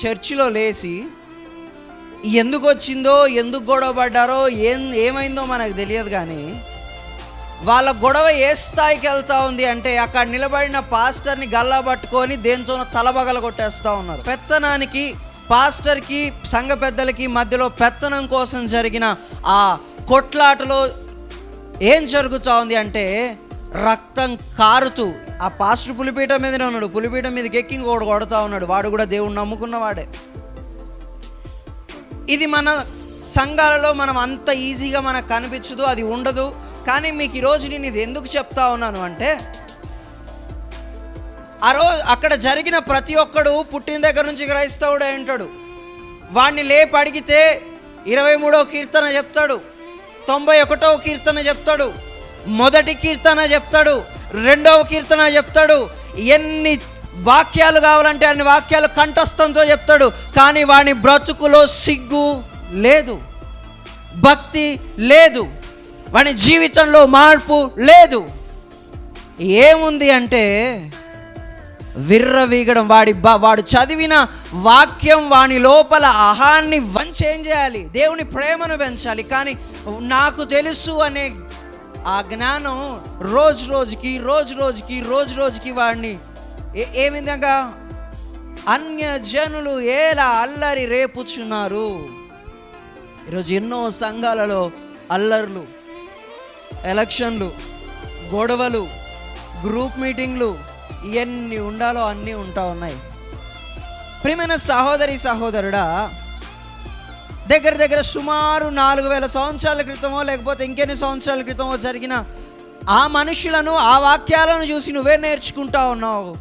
చర్చిలో లేచి ఎందుకు వచ్చిందో, ఎందుకు గొడవ పడ్డారో, ఏమైందో మనకు తెలియదు. కానీ వాళ్ళ గొడవ ఏ స్థాయికి వెళ్తూ ఉంది అంటే అక్కడ నిలబడిన పాస్టర్ని గల్లా పట్టుకొని దేంతోనో తలబగల కొట్టేస్తూ ఉన్నారు. పెత్తనానికి, పాస్టర్కి, సంఘ పెద్దలకి మధ్యలో పెత్తనం కోసం జరిగిన ఆ కొట్లాటలో ఏం జరుగుతూ ఉంది అంటే రక్తం కారుతూ, ఆ పాస్టర్ పులిపీఠం మీదనే ఉన్నాడు, పులిపీఠం మీదకి ఎక్కి ఇంకోటి కొడుతూ ఉన్నాడు. వాడు కూడా దేవుణ్ణి నమ్ముకున్నవాడే. ఇది మన సంఘాలలో మనం అంత ఈజీగా మనకు కనిపించదు, అది ఉండదు. కానీ మీకు ఈరోజు నేను ఇది ఎందుకు చెప్తా ఉన్నాను అంటే ఆ రోజు అక్కడ జరిగిన ప్రతి ఒక్కడు పుట్టిన దగ్గర నుంచి క్రైస్తవుడే అంటాడు. వాడిని లేపి అడిగితే 23వ కీర్తన చెప్తాడు, 91వ కీర్తన చెప్తాడు, 1వ కీర్తన చెప్తాడు, 2వ కీర్తన చెప్తాడు. ఎన్ని వాక్యాలు కావాలంటే అన్ని వాక్యాలు కంఠస్థంతో చెప్తాడు. కానీ వాని బ్రతుకులో సిగ్గు లేదు, భక్తి లేదు, వాని జీవితంలో మార్పు లేదు. ఏముంది అంటే విర్రవీగడం. వాడు చదివిన వాక్యం వాని లోపల అహాన్ని ఏం చేయాలి, దేవుని ప్రేమను పెంచాలి. కానీ నాకు తెలుసు అనే ఆ జ్ఞానం రోజు రోజుకి వాడిని ఏ విధంగా అన్యజనులు ఎలా అల్లరి రేపుచున్నారు. ఈరోజు ఎన్నో సంఘాలలో అల్లర్లు, ఎలక్షన్లు, గొడవలు, గ్రూప్ మీటింగ్లు, ఎన్ని ఉండాలో అన్నీ ఉంటా ఉన్నాయి. ప్రియమైన సహోదరి సహోదరుడా, దగ్గర సుమారు 4000 సంవత్సరాల క్రితమో లేకపోతే ఇంకెన్ని సంవత్సరాల క్రితమో జరిగిన ఆ మనుషులను, ఆ వాక్యాలను చూసి నువ్వే నేర్చుకుంటా ఉన్నావు.